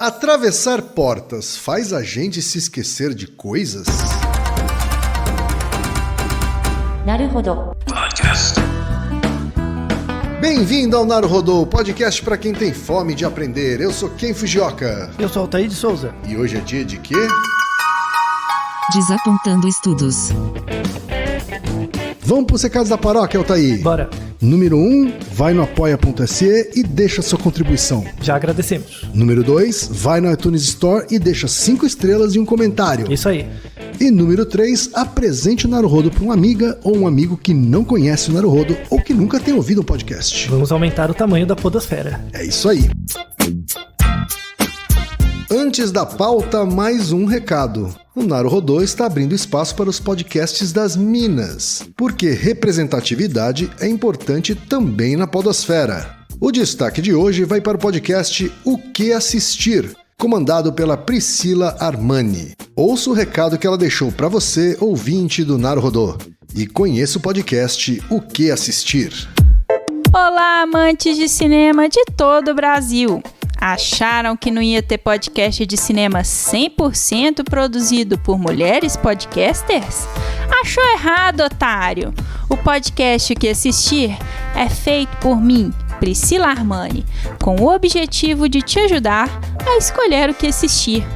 Atravessar portas faz a gente se esquecer de coisas? Naruhodo. Podcast. Bem-vindo ao Naruhodo, podcast para quem tem fome de aprender. Eu sou Ken Fujioka. Eu sou Altair de Souza. E hoje é dia de quê? Desapontando estudos. Vamos para os recados da paróquia, Altair. Bora. Número 1, vai no apoia.se e deixa sua contribuição. Já agradecemos. Número 2, vai no iTunes Store e deixa 5 estrelas e um comentário. Isso aí. E número 3, apresente o Naruhodo para uma amiga ou um amigo que não conhece o Naruhodo ou que nunca tem ouvido um podcast. Vamos aumentar o tamanho da podosfera. É isso aí. Antes da pauta, mais um recado. O Naruhodo está abrindo espaço para os podcasts das Minas, porque representatividade é importante também na podosfera. O destaque de hoje vai para o podcast O Que Assistir, comandado pela Priscila Armani. Ouça o recado que ela deixou para você, ouvinte do Naruhodo, e conheça o podcast O Que Assistir. Olá, amantes de cinema de todo o Brasil! Acharam que não ia ter podcast de cinema 100% produzido por mulheres podcasters? Achou errado, otário! O podcast O Que Assistir é feito por mim, Priscila Armani, com o objetivo de te ajudar a escolher o que assistir.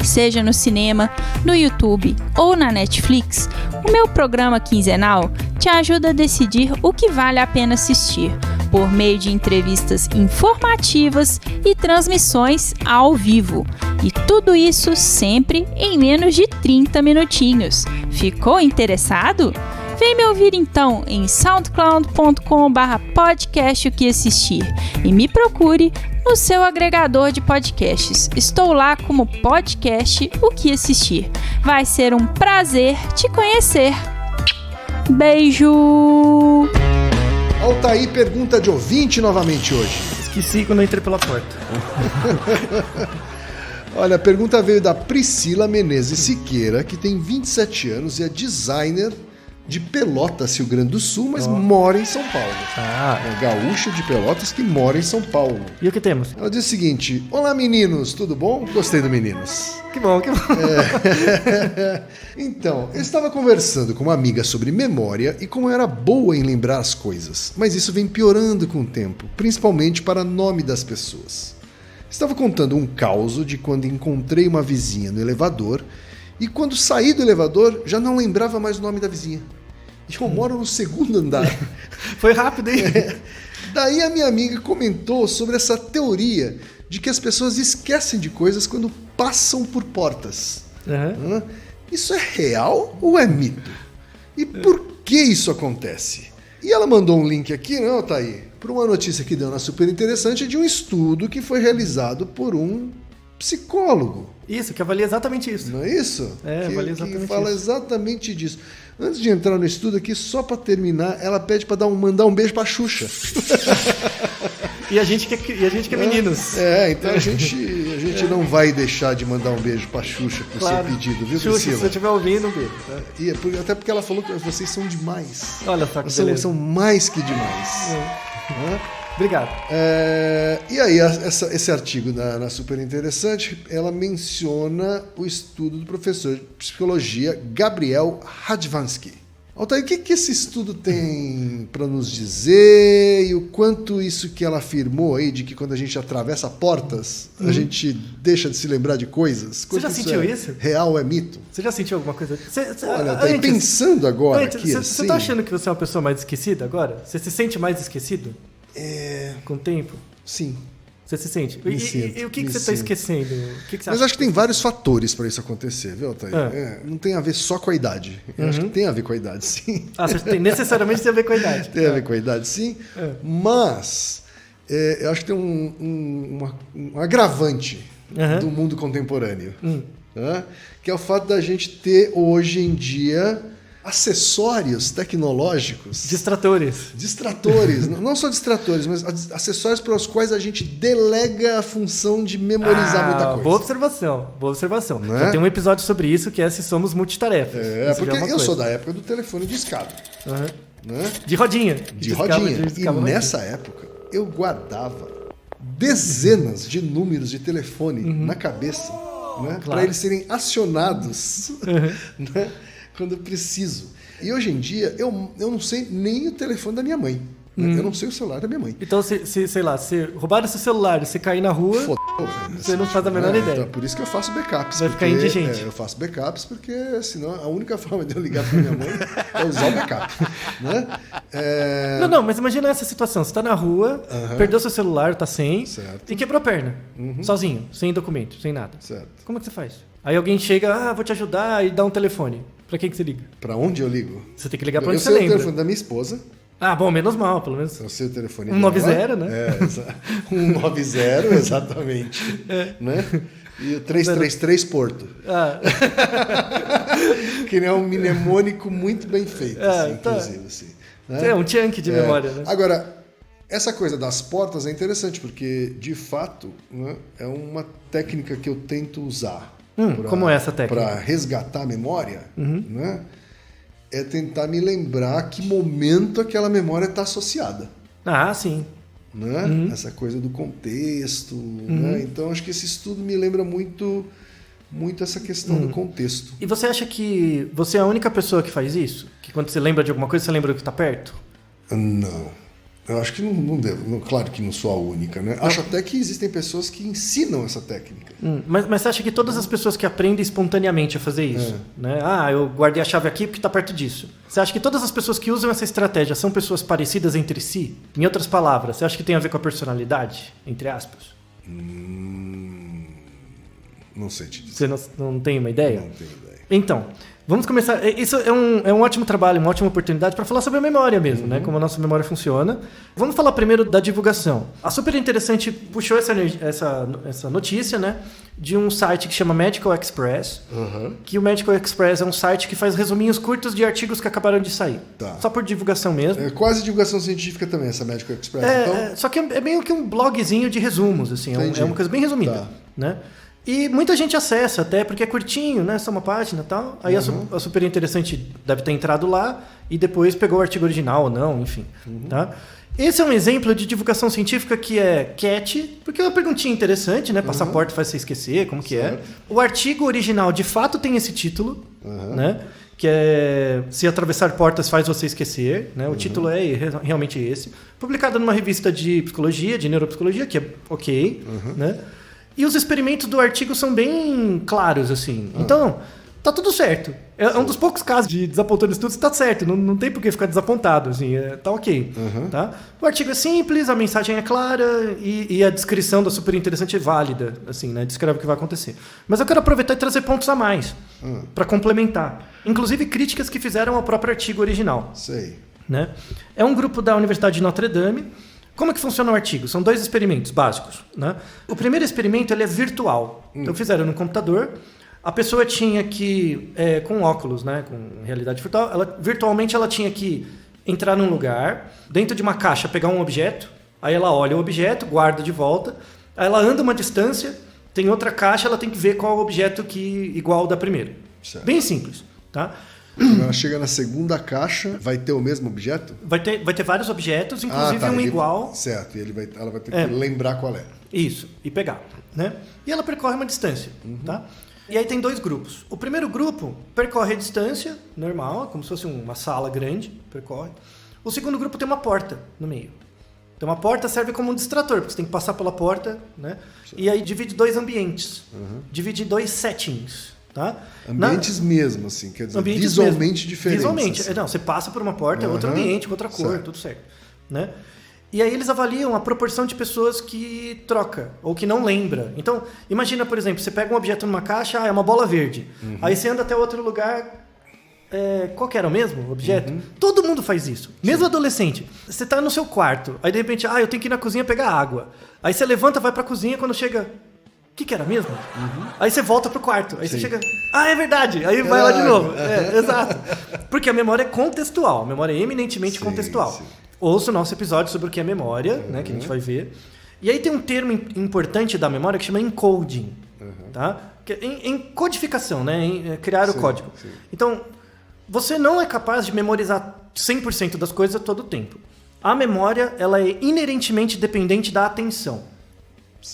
Seja no cinema, no YouTube ou na Netflix, o meu programa quinzenal te ajuda a decidir o que vale a pena assistir, por meio de entrevistas informativas e transmissões ao vivo. E tudo isso sempre em menos de 30 minutinhos. Ficou interessado? Vem me ouvir então em soundcloud.com/podcast O Que Assistir e me procure no seu agregador de podcasts. Estou lá como podcast O Que Assistir. Vai ser um prazer te conhecer. Beijo! Altair, pergunta de ouvinte novamente hoje. Esqueci quando eu entrei pela porta. Olha, a pergunta veio da Priscila Menezes Siqueira, que tem 27 anos e é designer de Pelotas, Rio Grande do Sul, mas mora em São Paulo. É gaúcha de Pelotas que mora em São Paulo. E o que temos? Ela diz o seguinte: olá meninos, tudo bom? Gostei do meninos. Que bom, que bom. Então, eu estava conversando com uma amiga sobre memória e como eu era boa em lembrar as coisas, mas isso vem piorando com o tempo, principalmente para nome das pessoas. Estava contando um caos de quando encontrei uma vizinha no elevador e quando saí do elevador já não lembrava mais o nome da vizinha. E eu moro no segundo andar. Foi rápido, hein? Daí a minha amiga comentou sobre essa teoria de que as pessoas esquecem de coisas quando passam por portas. Uhum. Isso é real ou é mito? E por que isso acontece? E ela mandou um link aqui, não, tá aí, para uma notícia que deu na Super Interessante de um estudo que foi realizado por um psicólogo. Isso, que avalia exatamente isso. Não é isso? Avalia exatamente que fala isso. exatamente disso. Antes de entrar no estudo aqui, só para terminar, ela pede para mandar um beijo para Xuxa. E a gente que é meninos. Então a gente não vai deixar de mandar um beijo para Xuxa por seu pedido, viu, Xuxa, Priscila? se você estiver ouvindo, um beijo. Tá? Até porque ela falou que vocês são demais. Olha só que beleza. São mais que demais. Obrigado. E aí, esse artigo na Super Interessante, ela menciona o estudo do professor de psicologia Gabriel Radvansky. Altair, o que esse estudo tem para nos dizer e o quanto isso que ela afirmou aí, de que quando a gente atravessa portas, a gente deixa de se lembrar de coisas? Você já sentiu isso? Real é mito? Você já sentiu alguma coisa? Olha, Altair, pensando agora aqui... Você tá achando que você é uma pessoa mais esquecida agora? Você se sente mais esquecido? Com o tempo? Sim. Você se sente? E o que você está esquecendo? Que você Mas acho que tem vários fatores para isso acontecer, viu, Altair? Não tem a ver só com a idade. Eu acho que tem a ver com a idade, sim. Necessariamente tem a ver com a idade. Tem a ver com a idade, sim. Mas eu acho que tem um agravante do mundo contemporâneo. Que é o fato da gente ter, hoje em dia, acessórios tecnológicos. Distratores, não só distratores, mas acessórios para os quais a gente delega a função de memorizar muita coisa. Boa observação. Né? Já tem um episódio sobre isso que é Se Somos Multitarefas. Porque eu sou da época do telefone de escada. Né? De rodinha. De rodinha. E nessa época eu guardava dezenas de números de telefone na cabeça, né? Para eles serem acionados né? Quando eu preciso. E hoje em dia, eu não sei nem o telefone da minha mãe. Eu não sei o celular da minha mãe. Então, sei lá, se roubaram seu celular e você cair na rua, você não faz a menor ideia. Então, por isso que eu faço backups. Vai ficar indigente. Eu faço backups porque, senão, a única forma de eu ligar pra minha mãe é usar o backup. Né? Não, mas imagina essa situação. Você tá na rua, perdeu seu celular, tá sem, e quebrou a perna. Sozinho, sem documento, sem nada. Certo. Como é que você faz? Aí alguém chega, vou te ajudar, e dá um telefone. Pra quem que você liga? Pra onde eu ligo? Você tem que ligar pra onde você lembra. lembra. Eu sei o telefone da minha esposa. Ah, bom, menos mal, pelo menos. Eu sei o telefone 190, né? 190, exatamente. Né? E o 333 Porto. Que é um mnemônico muito bem feito, assim, inclusive. Assim, né? É um chunk de memória, né? Agora, essa coisa das portas é interessante, porque, de fato, né, é uma técnica que eu tento usar. Como é essa técnica? Para resgatar a memória, né? É tentar me lembrar que momento aquela memória está associada. Ah, sim. Né? Essa coisa do contexto. Né? Então, acho que esse estudo me lembra muito essa questão do contexto. E você acha que você é a única pessoa que faz isso? Que quando você lembra de alguma coisa, você lembra do que está perto? Não. Eu acho que não devo. Claro que não sou a única, né? Acho até que existem pessoas que ensinam essa técnica. Mas você acha que todas as pessoas que aprendem espontaneamente a fazer isso, né? Ah, eu guardei a chave aqui porque está perto disso. Você acha que todas as pessoas que usam essa estratégia são pessoas parecidas entre si? Em outras palavras, você acha que tem a ver com a personalidade, entre aspas? Não sei te dizer. Você não tem uma ideia? Não tenho ideia. Então, vamos começar. Isso é um ótimo trabalho, uma ótima oportunidade para falar sobre a memória mesmo, né? Como a nossa memória funciona. Vamos falar primeiro da divulgação. A Super Interessante puxou essa notícia, né? De um site que chama Medical Express. Que o Medical Express é um site que faz resuminhos curtos de artigos que acabaram de sair. Tá. Só por divulgação mesmo. É quase divulgação científica também, essa Medical Express. Então... Só que é meio que um blogzinho de resumos, assim. É uma coisa bem resumida, né? E muita gente acessa até, porque é curtinho, né? Só uma página e tal. Aí a Super Interessante deve ter entrado lá e depois pegou o artigo original ou não, enfim. Tá? Esse é um exemplo de divulgação científica que é catchy, porque é uma perguntinha interessante, né? Passaporte faz você esquecer, como que é. O artigo original, de fato, tem esse título, né? Que é Se Atravessar Portas Faz Você Esquecer, né? O título é realmente esse. Publicado numa revista de psicologia, de neuropsicologia, que é ok, né? E os experimentos do artigo são bem claros, assim. Então, tá tudo certo. É um dos poucos casos de desapontando estudos que tá certo. Não tem por que ficar desapontado, assim. Tá ok. Tá? O artigo é simples, a mensagem é clara e a descrição da Super Interessante é válida, assim, né? Descreve o que vai acontecer. Mas eu quero aproveitar e trazer pontos a mais para complementar. Inclusive críticas que fizeram ao próprio artigo original. Sei. Né? É um grupo da Universidade de Notre Dame. Como é que funciona o artigo? São 2 experimentos básicos. Né? O primeiro experimento ele é virtual. Então fizeram no computador. A pessoa tinha que, com óculos, né, com realidade virtual, virtualmente ela tinha que entrar num lugar, dentro de uma caixa pegar um objeto, aí ela olha o objeto, guarda de volta, aí ela anda uma distância, tem outra caixa, ela tem que ver qual é o objeto que igual ao da primeira. Certo. Bem simples. Tá? Quando ela chega na segunda caixa, vai ter o mesmo objeto? Vai ter vários objetos, inclusive um igual. Certo, e ela vai ter que lembrar qual é. Isso, e pegar. Né? E ela percorre uma distância. Tá? E aí tem 2 grupos. O primeiro grupo percorre a distância, normal, como se fosse uma sala grande, percorre. O segundo grupo tem uma porta no meio. Então uma porta serve como um distrator, porque você tem que passar pela porta, né? E aí divide 2 ambientes, divide 2 settings. Tá? Ambientes mesmo, assim, quer dizer, visualmente diferentes. Visualmente, assim. Não, você passa por uma porta, é outro ambiente, com outra cor, tudo certo. Né? E aí eles avaliam a proporção de pessoas que troca, ou que não lembra. Então, imagina, por exemplo, você pega um objeto numa caixa, é uma bola verde. Aí você anda até outro lugar, qual que era o mesmo objeto? Todo mundo faz isso, mesmo adolescente. Você está no seu quarto, aí de repente, eu tenho que ir na cozinha pegar água. Aí você levanta, vai para a cozinha, quando chega... O que era mesmo? Aí você volta pro quarto. Aí você chega... é verdade. Aí vai lá de novo. Exato. Porque a memória é contextual. A memória é eminentemente contextual. Sim. Ouça o nosso episódio sobre o que é memória, né, que a gente vai ver. E aí tem um termo importante da memória que chama encoding. Tá? Que é em codificação, né? Em criar o código. Sim. Então, você não é capaz de memorizar 100% das coisas a todo tempo. A memória ela é inerentemente dependente da atenção.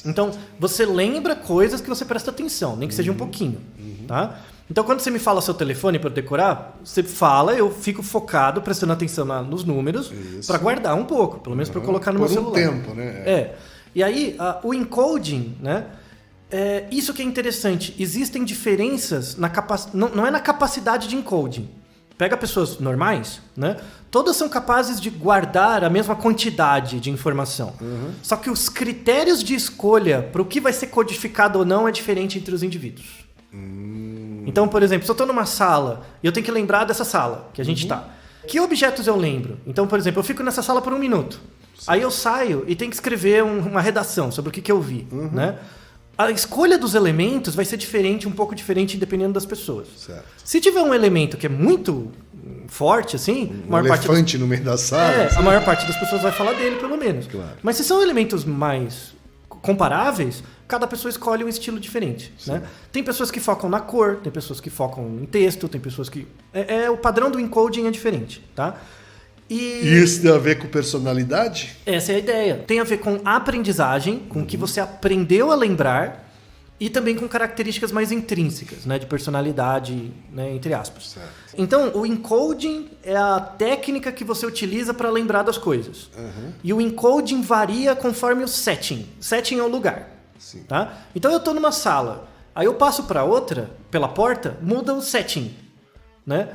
Então, você lembra coisas que você presta atenção, nem que seja um pouquinho, tá? Então, quando você me fala seu telefone para decorar, você fala, eu fico focado, prestando atenção nos números, para guardar um pouco, pelo menos para colocar no meu celular. Por um tempo, né? E aí, o encoding, né? Isso que é interessante. Existem diferenças na não é na capacidade de encoding. Pega pessoas normais, né? Todas são capazes de guardar a mesma quantidade de informação. Só que os critérios de escolha para o que vai ser codificado ou não é diferente entre os indivíduos. Então, por exemplo, se eu estou numa sala e eu tenho que lembrar dessa sala que a gente está, que objetos eu lembro? Então, por exemplo, eu fico nessa sala por 1 minuto. Aí eu saio e tenho que escrever uma redação sobre o que eu vi, né? A escolha dos elementos vai ser diferente, um pouco diferente, dependendo das pessoas. Certo. Se tiver um elemento que é muito forte, assim... Um elefante no meio da sala. A maior parte das pessoas vai falar dele, pelo menos. Claro. Mas se são elementos mais comparáveis, cada pessoa escolhe um estilo diferente, né? Tem pessoas que focam na cor, tem pessoas que focam em texto, tem pessoas que... o padrão do encoding é diferente, tá? E isso tem a ver com personalidade? Essa é a ideia. Tem a ver com aprendizagem, com o que você aprendeu a lembrar e também com características mais intrínsecas, né, de personalidade, né, entre aspas. Certo. Então, o encoding é a técnica que você utiliza para lembrar das coisas. E o encoding varia conforme o setting. Setting é o lugar. Sim. Tá? Então, eu estou numa sala, aí eu passo para outra, pela porta, muda o setting, né?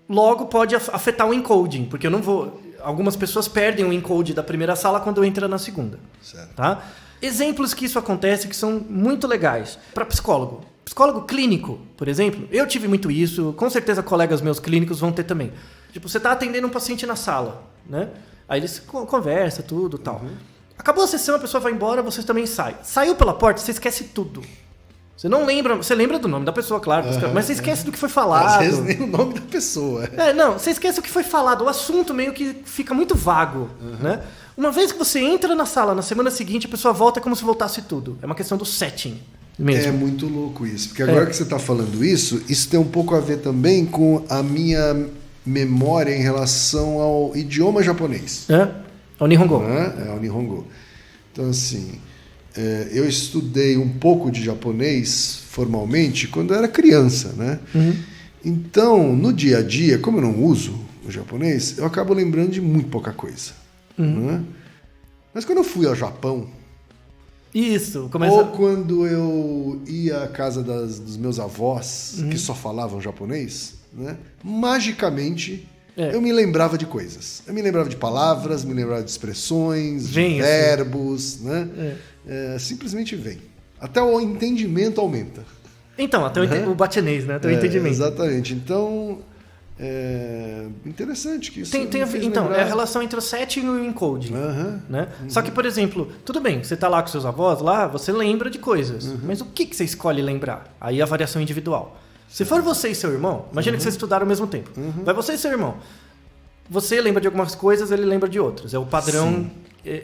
Logo pode afetar o encoding, porque eu não vou... Algumas pessoas perdem o encode da primeira sala quando eu entro na segunda. Certo. Tá? Exemplos que isso acontece que são muito legais. Para psicólogo. Psicólogo clínico, por exemplo, eu tive muito isso, com certeza colegas meus clínicos vão ter também. Tipo, você está atendendo um paciente na sala, né? Aí eles conversam, tudo e tal. Acabou a sessão, a pessoa vai embora, você também sai. Saiu pela porta, você esquece tudo. Você não lembra, você lembra do nome da pessoa, claro, mas você esquece do que foi falado. Às vezes nem o nome da pessoa. Não, você esquece o que foi falado, o assunto meio que fica muito vago, né? Uma vez que você entra na sala, na semana seguinte, a pessoa volta como se voltasse tudo. É uma questão do setting mesmo. É muito louco isso, porque agora que você está falando isso tem um pouco a ver também com a minha memória em relação ao idioma japonês. O Nihongo. É o Nihongo. Então, assim... eu estudei um pouco de japonês formalmente quando eu era criança, né? Então, no dia a dia, como eu não uso o japonês, eu acabo lembrando de muito pouca coisa. Né? Mas quando eu fui ao Japão... Ou quando eu ia à casa dos meus avós, que só falavam japonês, né? Magicamente... eu me lembrava de coisas. Eu me lembrava de palavras, me lembrava de expressões, de verbos, né? Simplesmente vem. Até o entendimento aumenta. Então, até o batenês, né? Até o entendimento. Exatamente. Então, interessante que isso então, é a relação entre o setting e o encoding. Né? Só que, por exemplo, tudo bem, você está lá com seus avós, lá, você lembra de coisas. Mas o que você escolhe lembrar? Aí a variação individual. Se for você e seu irmão, imagina que vocês estudaram ao mesmo tempo. Vai você e seu irmão. Você lembra de algumas coisas, ele lembra de outras. É o padrão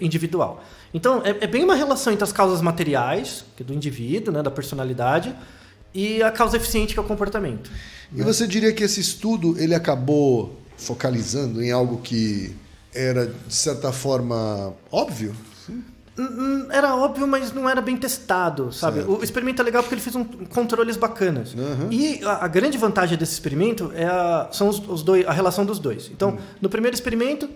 individual. Então, é bem uma relação entre as causas materiais, que é do indivíduo, né, da personalidade, e a causa eficiente, que é o comportamento. E você diria que esse estudo ele acabou focalizando em algo que era, de certa forma, óbvio? Era óbvio, mas não era bem testado, sabe? Certo. O experimento é legal porque ele fez controles bacanas. E a grande vantagem desse experimento são a relação dos dois. Então, no primeiro experimento,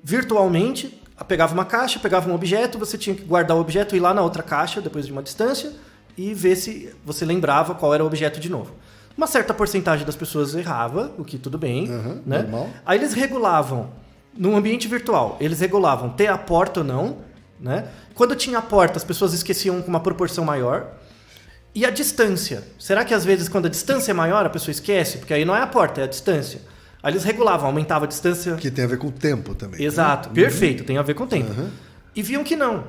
virtualmente, pegava uma caixa, pegava um objeto, você tinha que guardar o objeto, ir lá na outra caixa, depois de uma distância, e ver se você lembrava qual era o objeto de novo. Uma certa porcentagem das pessoas errava, o que tudo bem. Né? Normal. Aí eles regulavam, no ambiente virtual, eles regulavam ter a porta ou não, né? Quando tinha a porta, as pessoas esqueciam com uma proporção maior. E a distância. Será que às vezes quando a distância é maior, a pessoa esquece? Porque aí não é a porta, é a distância. Aí eles regulavam, aumentava a distância. Que tem a ver com o tempo também. Exato, né? Perfeito, tem a ver com o tempo. E viam que não.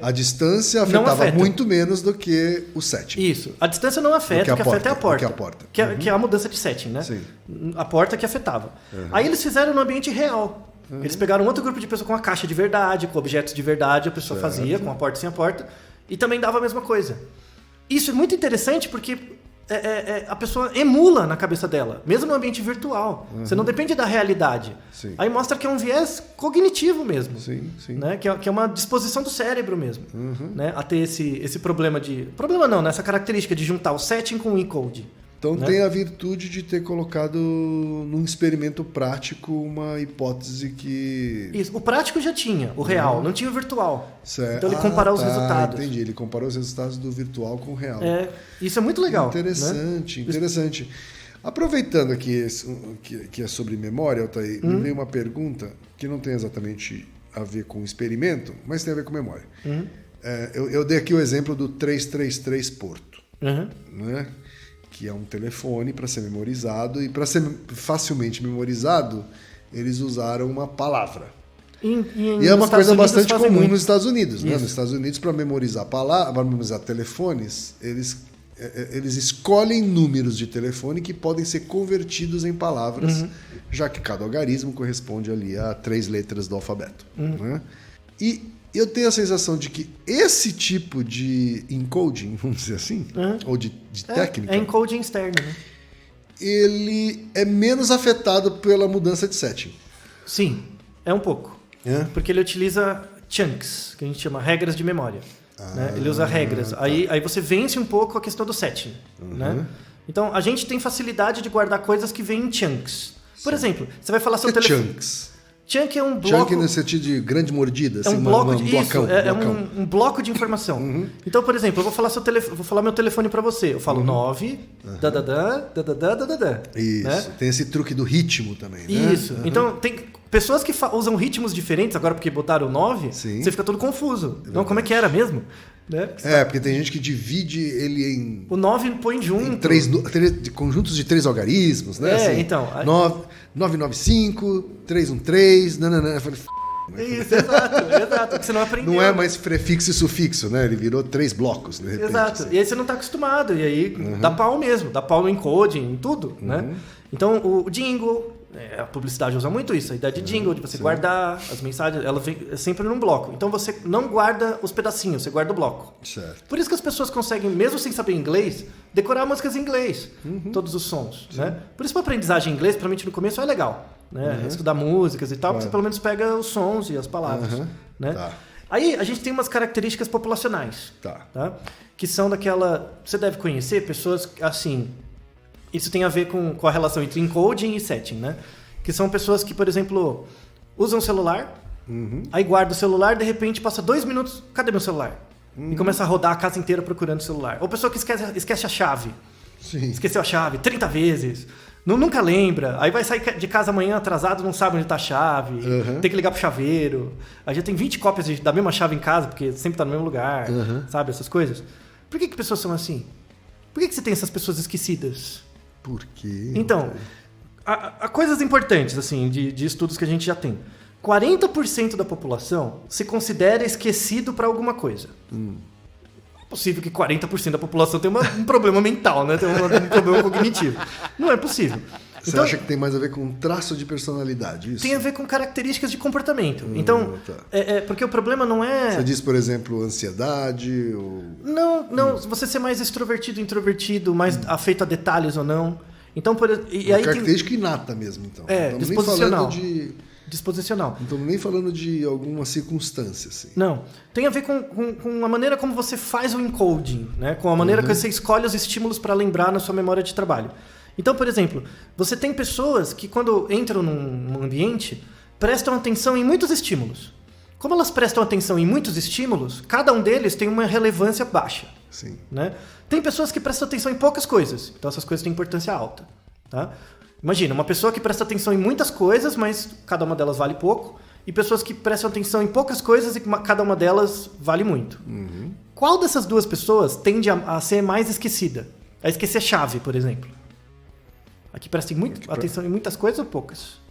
A distância afetava muito menos do que o setting. Isso. A distância não afeta, o que afeta é a porta. Que é a mudança de setting, né? Sim. A porta que afetava. Aí eles fizeram no ambiente real. Eles pegaram outro grupo de pessoas com a caixa de verdade, com objetos de verdade, a pessoa fazia, com a porta sem a porta, e também dava a mesma coisa. Isso é muito interessante porque a pessoa emula na cabeça dela, mesmo no ambiente virtual. Você não depende da realidade. Sim. Aí mostra que é um viés cognitivo mesmo. Sim. Né? Que é uma disposição do cérebro mesmo. Né? A ter esse problema de... Problema não, né? Essa característica de juntar o setting com o encode. Então né? tem a virtude de ter colocado num experimento prático uma hipótese que... Isso. O prático já tinha, o real, não tinha o virtual. Certo. Então ele comparou os resultados. Entendi, ele comparou os resultados do virtual com o real. Isso é muito legal. Interessante, né? Interessante. Aproveitando aqui que é sobre memória, Altair, me veio uma pergunta que não tem exatamente a ver com experimento, mas tem a ver com memória. Eu dei aqui o exemplo do 333 Porto, né? Que é um telefone para ser memorizado, e para ser facilmente memorizado, eles usaram uma palavra. E é uma coisa bastante comum nos Estados Unidos. Né? Nos Estados Unidos, para memorizar para memorizar telefones, eles escolhem números de telefone que podem ser convertidos em palavras, já que cada algarismo corresponde ali a 3 letras do alfabeto. Né? E eu tenho a sensação de que esse tipo de encoding, vamos dizer assim, ou de técnica... É encoding externo, né? Ele é menos afetado pela mudança de setting. Sim, é um pouco. Porque ele utiliza chunks, que a gente chama regras de memória. Né? Ele usa regras. Tá. Aí você vence um pouco a questão do setting. Né? Então, a gente tem facilidade de guardar coisas que vêm em chunks. Por exemplo, você vai falar seu telefone... Chunks. Chunk é um bloco... Chunk no sentido de grande mordida, assim, um bloco de blocão. Um bloco de informação. Então, por exemplo, eu vou falar meu telefone para você. Eu falo 9, Isso. Né? Tem esse truque do ritmo também, né? Isso. Então, tem pessoas que usam ritmos diferentes, agora porque botaram o 9, você fica todo confuso. Não, como é que era mesmo? Né? Porque tem gente que divide ele em... O 9 põe junto. Em 3 conjuntos de 3 algarismos, né? Assim, então... 995, 313, nananã. Eu falei... Isso, exato. Porque você não aprendeu. Não é mais prefixo e sufixo, né? Ele virou 3 blocos, de repente. Exato. Assim. E aí você não está acostumado. E aí dá pau mesmo. Dá pau no encoding, em tudo, né? Então, o jingle... a publicidade usa muito isso, a ideia de jingle, de você guardar as mensagens, ela vem sempre num bloco. Então você não guarda os pedacinhos, você guarda o bloco. Certo. Por isso que as pessoas conseguem, mesmo sem saber inglês, decorar músicas em inglês, todos os sons. Né? Por isso que a aprendizagem em inglês, principalmente no começo, é legal. Né? Estudar músicas e tal, porque você pelo menos pega os sons e as palavras. Né? Tá. Aí a gente tem umas características populacionais, tá? Que são daquela... Você deve conhecer pessoas assim... Isso tem a ver com a relação entre encoding e setting, né? Que são pessoas que, por exemplo, usam o celular, aí guarda o celular, de repente passa 2 minutos, cadê meu celular? E começa a rodar a casa inteira procurando o celular. Ou pessoa que esquece a chave. Sim. Esqueceu a chave 30 vezes. Nunca lembra. Aí vai sair de casa amanhã atrasado, não sabe onde está a chave. Tem que ligar pro chaveiro. Aí já tem 20 cópias da mesma chave em casa, porque sempre está no mesmo lugar. Sabe, essas coisas. Por que pessoas são assim? Por que você tem essas pessoas esquecidas? Por quê? Então, há coisas importantes, assim, de estudos que a gente já tem. 40% da população se considera esquecido para alguma coisa. É possível que 40% da população tenha um problema mental, né? Tem um problema cognitivo. Não é possível. Você acha que tem mais a ver com um traço de personalidade? Isso? Tem a ver com características de comportamento. Então, porque o problema não é... Você diz, por exemplo, ansiedade? Ou... Não. Você ser mais extrovertido, introvertido, mais afeito a detalhes ou não. Então, uma característica inata mesmo, então. Disposicional. Disposicional. Não estamos nem falando de alguma circunstância, assim. Não. Tem a ver com a maneira como você faz o encoding, né? Com a maneira que você escolhe os estímulos para lembrar na sua memória de trabalho. Então, por exemplo, você tem pessoas que quando entram num ambiente, prestam atenção em muitos estímulos. Como elas prestam atenção em muitos estímulos, cada um deles tem uma relevância baixa. Sim. Né? Tem pessoas que prestam atenção em poucas coisas, então essas coisas têm importância alta. Tá? Imagina, uma pessoa que presta atenção em muitas coisas, mas cada uma delas vale pouco, e pessoas que prestam atenção em poucas coisas e cada uma delas vale muito. Qual dessas duas pessoas tende a ser mais esquecida? A esquecer chave, por exemplo. Aqui presta atenção em muitas coisas ou poucas?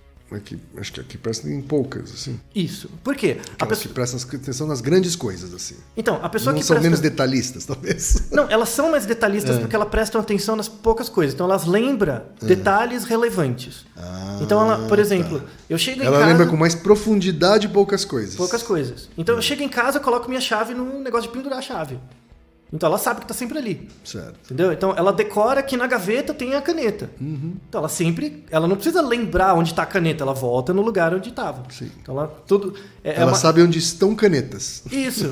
Acho que aqui presta em poucas, assim. Isso. Por quê? Que prestam atenção nas grandes coisas, assim. Então, a pessoa não são menos detalhistas, talvez. Não, elas são mais detalhistas porque elas prestam atenção nas poucas coisas. Então, elas lembram detalhes relevantes. Então, ela, por exemplo, eu chego em casa... Ela lembra com mais profundidade poucas coisas. Poucas coisas. Então, eu chego em casa, coloco minha chave no negócio de pendurar a chave. Então ela sabe que está sempre ali. Certo. Entendeu? Então ela decora que na gaveta tem a caneta. Então ela não precisa lembrar onde está a caneta, ela volta no lugar onde estava. Então ela sabe onde estão canetas. Isso,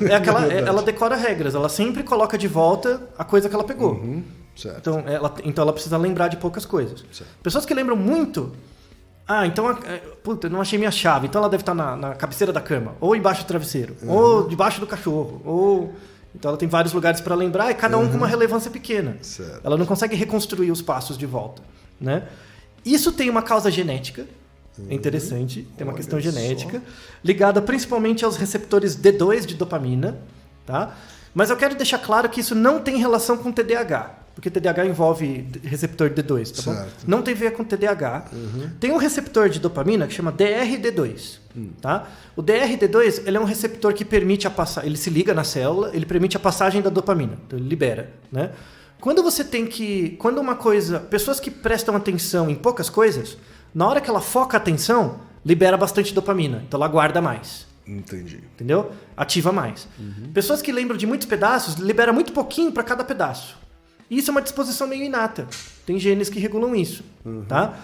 ela decora regras, ela sempre coloca de volta a coisa que ela pegou. Certo. Então ela precisa lembrar de poucas coisas. Certo. Pessoas que lembram muito, puta, eu não achei minha chave, então ela deve estar na cabeceira da cama, ou embaixo do travesseiro, ou debaixo do cachorro, então ela tem vários lugares para lembrar e cada um com uma relevância pequena. Certo. Ela não consegue reconstruir os passos de volta, né? Isso tem uma causa genética, é interessante, tem uma questão genética, ligada principalmente aos receptores D2 de dopamina, tá? Mas eu quero deixar claro que isso não tem relação com TDAH, porque TDAH envolve receptor D2, tá bom? Não tem a ver com TDAH. Tem um receptor de dopamina que chama DRD2, tá? O DRD2, ele é um receptor que permite a passagem, ele se liga na célula, ele permite a passagem da dopamina, então ele libera, né? Pessoas que prestam atenção em poucas coisas, na hora que ela foca a atenção, libera bastante dopamina, então ela guarda mais. Entendi. Entendeu? Ativa mais. Pessoas que lembram de muitos pedaços, libera muito pouquinho para cada pedaço. Isso é uma disposição meio inata. Tem genes que regulam isso, tá?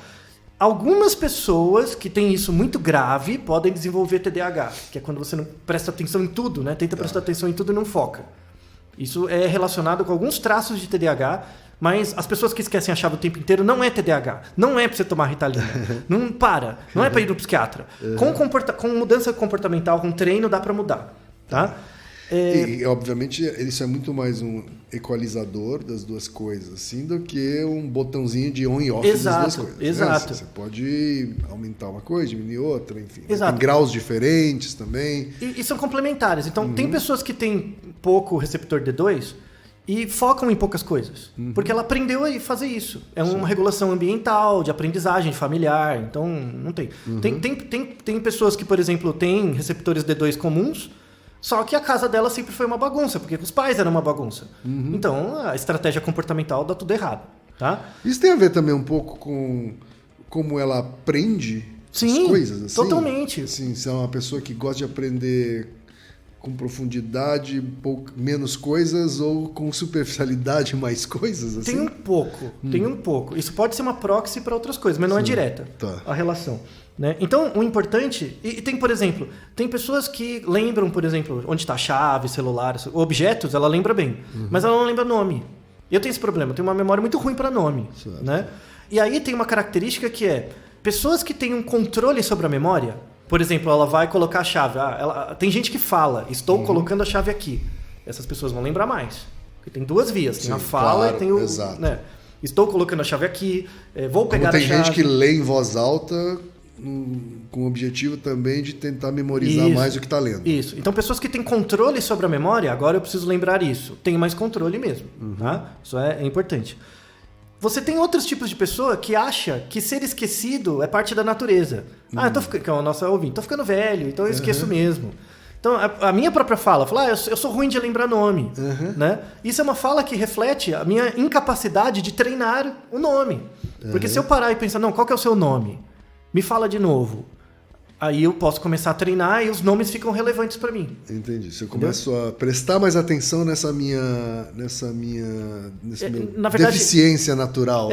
Algumas pessoas que têm isso muito grave podem desenvolver TDAH, que é quando você não presta atenção em tudo, né? Tenta prestar atenção em tudo e não foca. Isso é relacionado com alguns traços de TDAH, mas as pessoas que esquecem a chave o tempo inteiro não é TDAH. Não é para você tomar Ritalina. Não é para ir no psiquiatra. Com mudança comportamental, com treino, dá para mudar, tá? E, obviamente, isso é muito mais um equalizador das duas coisas, assim, do que um botãozinho de on e off das duas coisas. Exato. Né? Você pode aumentar uma coisa, diminuir outra, enfim. Exato. Tem graus diferentes também. E são complementares. Então, tem pessoas que têm pouco receptor D2 e focam em poucas coisas. Porque ela aprendeu a fazer isso. É uma regulação ambiental, de aprendizagem familiar. Então, não tem. Tem pessoas que, por exemplo, têm receptores D2 comuns, só que a casa dela sempre foi uma bagunça, porque os pais eram uma bagunça. Então, a estratégia comportamental dá tudo errado, tá? Isso tem a ver também um pouco com como ela aprende as coisas, assim? Totalmente. Assim, se é uma pessoa que gosta de aprender com profundidade, menos coisas, ou com superficialidade, mais coisas, assim? Tem um pouco. Isso pode ser uma proxy para outras coisas, mas não é direta a relação. Né? Então, o importante... E tem, por exemplo, tem pessoas que lembram, por exemplo, onde está a chave, celular, objetos, ela lembra bem, mas ela não lembra nome. E eu tenho esse problema, eu tenho uma memória muito ruim para nome. Né? E aí tem uma característica que é, pessoas que têm um controle sobre a memória, por exemplo, ela vai colocar a chave, tem gente que fala, estou colocando a chave aqui. Essas pessoas vão lembrar mais. Porque tem duas vias, tem a fala e tem o... Exato. Né? Estou colocando a chave aqui, vou pegar a chave... Tem gente que lê em voz alta... com o objetivo também de tentar memorizar mais o que está lendo. Isso. Então, pessoas que têm controle sobre a memória, agora eu preciso lembrar isso. Tem mais controle mesmo. Tá? Isso é importante. Você tem outros tipos de pessoa que acha que ser esquecido é parte da natureza. Que é o nosso ouvinte. Estou ficando velho, então eu esqueço mesmo. Então, a minha própria fala, eu sou ruim de lembrar nome. Né? Isso é uma fala que reflete a minha incapacidade de treinar o nome. Porque se eu parar e pensar, qual que é o seu nome? Me fala de novo. Aí eu posso começar a treinar e os nomes ficam relevantes para mim. Entendi. Se eu começo a prestar mais atenção nessa minha deficiência natural.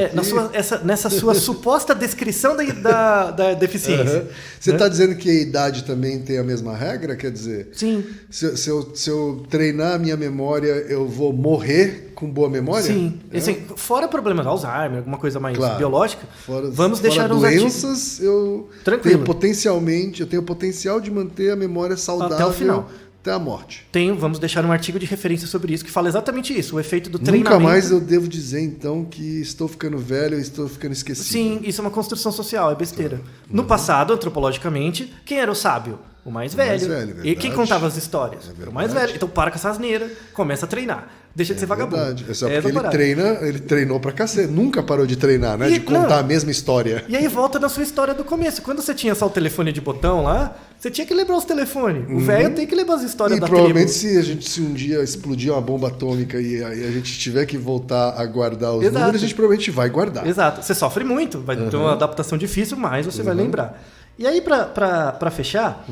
Nessa sua suposta descrição da deficiência. Você está dizendo que a idade também tem a mesma regra? Quer dizer, sim. Se eu treinar a minha memória, eu vou morrer com boa memória? Sim. Assim, fora problemas de Alzheimer, alguma coisa mais biológica, vamos fora deixar uns doenças, eu tenho potencial de manter a memória saudável até o final. Até a morte. Vamos deixar um artigo de referência sobre isso que fala exatamente isso, o efeito do treinamento. Nunca mais eu devo dizer, então, que estou ficando velho e estou ficando esquecido. Sim, isso é uma construção social, é besteira. No passado, antropologicamente, quem era o sábio? O mais velho. E quem contava as histórias? Era o mais velho. Então para com essa asneira, começa a treinar. Deixa de ser vagabundo. É só porque ele treinou pra cacete. Nunca parou de treinar, né? De contar a mesma história. E aí volta na sua história do começo. Quando você tinha só o telefone de botão lá, você tinha que lembrar os telefones. O velho tem que lembrar as histórias da tribo. E provavelmente se um dia explodir uma bomba atômica e a gente tiver que voltar a guardar os números, a gente provavelmente vai guardar. Exato. Você sofre muito. Vai ter uma adaptação difícil, mas você vai lembrar. E aí, pra fechar,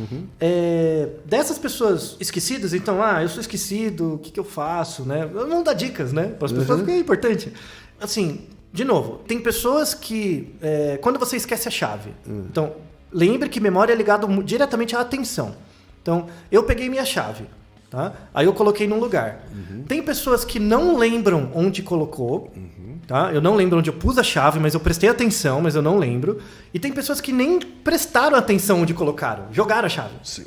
dessas pessoas esquecidas, então, eu sou esquecido, o que eu faço, né? Não dá dicas, né? Para as pessoas, porque é importante. Assim, de novo, tem pessoas que... quando você esquece a chave, então, lembre que memória é ligado diretamente à atenção. Então, eu peguei minha chave, tá? Aí eu coloquei num lugar. Tem pessoas que não lembram onde colocou, tá? Eu não lembro onde eu pus a chave, mas eu prestei atenção, mas eu não lembro. E tem pessoas que nem prestaram atenção onde colocaram, jogaram a chave. Sim.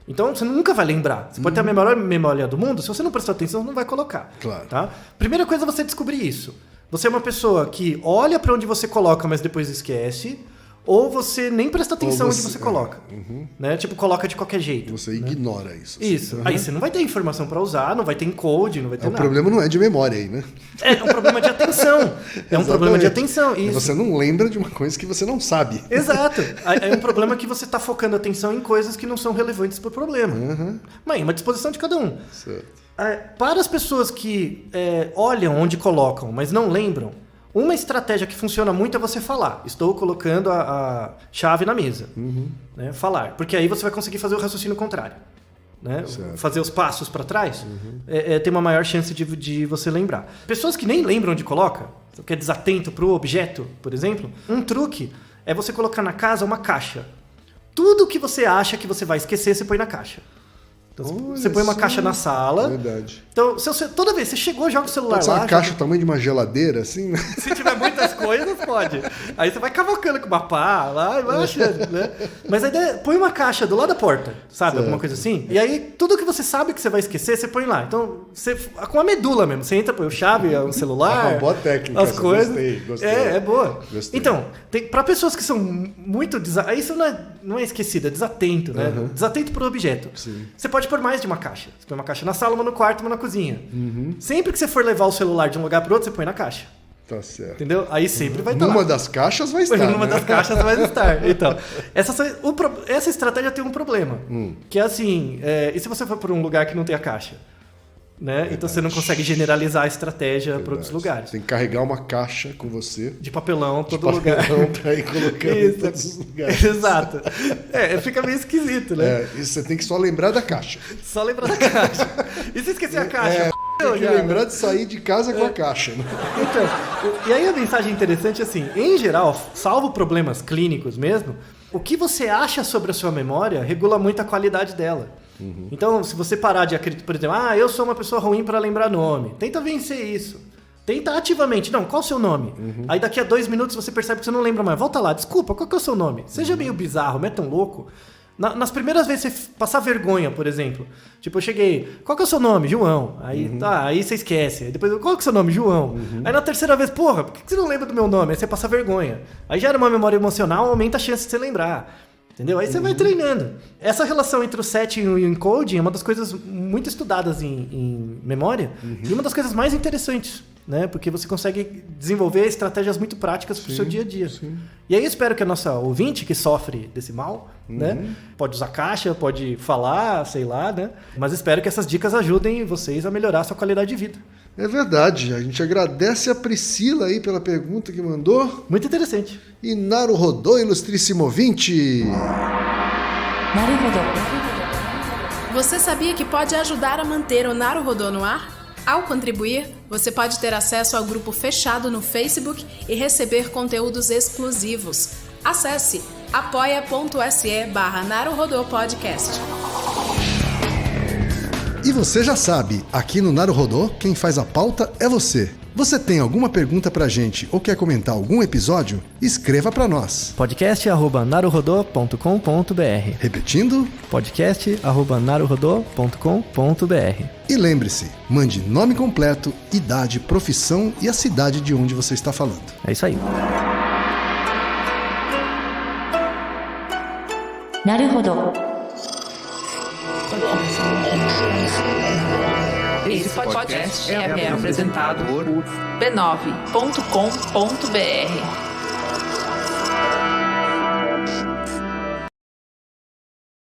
Então você nunca vai lembrar. Você pode ter a melhor memória do mundo, se você não prestou atenção, você não vai colocar. Claro. Tá? Primeira coisa é você descobrir isso. Você é uma pessoa que olha para onde você coloca, mas depois esquece. Ou você nem presta atenção onde você coloca. Né? Tipo, coloca de qualquer jeito. Você ignora isso. Assim. Isso. Aí você não vai ter informação para usar, não vai ter encode, não vai ter nada. O problema não é de memória aí, né? É um problema de atenção. É um problema de atenção. Isso. Você não lembra de uma coisa que você não sabe. Exato. É um problema que você está focando a atenção em coisas que não são relevantes para o problema. Mas é uma disposição de cada um. Certo. Para as pessoas que olham onde colocam, mas não lembram, uma estratégia que funciona muito é você falar. Estou colocando a chave na mesa. Né? Falar. Porque aí você vai conseguir fazer o raciocínio contrário. Né? Fazer os passos para trás tem uma maior chance de você lembrar. Pessoas que nem lembram onde coloca, que é desatento para o objeto, por exemplo, um truque é você colocar na casa uma caixa. Tudo que você acha que você vai esquecer, você põe na caixa. Então, você põe uma caixa na sala. Verdade. Então, toda vez que você chegou, joga o celular pode lá. Ser uma caixa do tamanho de uma geladeira, assim, né? Se tiver muitas coisas, pode. Aí você vai cavocando com uma pá lá e vai achando, né? Mas a ideia põe uma caixa do lado da porta, sabe? Certo. Alguma coisa assim. E aí, tudo que você sabe que você vai esquecer, você põe lá. Então, com a medula mesmo. Você entra, põe o chave, o celular. Uma boa técnica. As coisas. Gostei. É boa. Gostei. Então, para pessoas que são muito... Isso não é esquecido, é desatento, né? Desatento por objeto. Sim. Você pode pôr mais de uma caixa. Você põe uma caixa na sala, uma no quarto, uma na cozinha. Sempre que você for levar o celular de um lugar para outro, você põe na caixa. Tá certo. Entendeu? Aí sempre vai estar. Numa das caixas vai estar. Numa das caixas vai estar. Então, essa estratégia tem um problema. Que é assim, e se você for para um lugar que não tem a caixa? Né? Então você não consegue generalizar a estratégia para outros lugares. Tem que carregar uma caixa com você. De papelão, todo lugar. Para ir colocando em todos os lugares. Exato. Fica meio esquisito, né? E você tem que só lembrar da caixa. Só lembrar da caixa. E se esquecer a caixa? Tem que lembrar de sair de casa com a caixa. Né? Então, e aí a mensagem interessante é assim, em geral, salvo problemas clínicos mesmo, o que você acha sobre a sua memória regula muito a qualidade dela. Então, se você parar de acreditar, por exemplo, eu sou uma pessoa ruim para lembrar nome, tenta vencer isso. Tenta ativamente. Não, qual é o seu nome? Aí daqui a 2 minutos você percebe que você não lembra mais. Volta lá, desculpa, qual que é o seu nome? Seja meio bizarro, não é tão louco. Nas primeiras vezes você passar vergonha, por exemplo. Tipo, eu cheguei, qual que é o seu nome? João. Aí, aí você esquece. Aí depois, qual que é o seu nome? João. Aí na terceira vez, porra, por que você não lembra do meu nome? Aí você passa vergonha. Aí gera uma memória emocional, aumenta a chance de você lembrar. Entendeu? Aí você vai treinando. Essa relação entre o setting e o encoding é uma das coisas muito estudadas em memória e uma das coisas mais interessantes, né? Porque você consegue desenvolver estratégias muito práticas para o seu dia a dia. Sim. E aí eu espero que a nossa ouvinte, que sofre desse mal, né? Pode usar caixa, pode falar, sei lá, né? Mas espero que essas dicas ajudem vocês a melhorar a sua qualidade de vida. É verdade. A gente agradece a Priscila aí pela pergunta que mandou. Muito interessante. E Naruhodô, ilustríssimo ouvinte. Naruhodô. Você sabia que pode ajudar a manter o Naruhodô no ar? Ao contribuir, você pode ter acesso ao grupo fechado no Facebook e receber conteúdos exclusivos. Acesse apoia.se/Naruhodô Podcast. E você já sabe, aqui no Naruhodô, quem faz a pauta é você. Você tem alguma pergunta pra gente ou quer comentar algum episódio? Escreva pra nós. podcast@naruhodô.com.br. Repetindo? podcast@naruhodô.com.br. E lembre-se, mande nome completo, idade, profissão e a cidade de onde você está falando. É isso aí. Naruhodô. Esse podcast é apresentado por b9.com.br.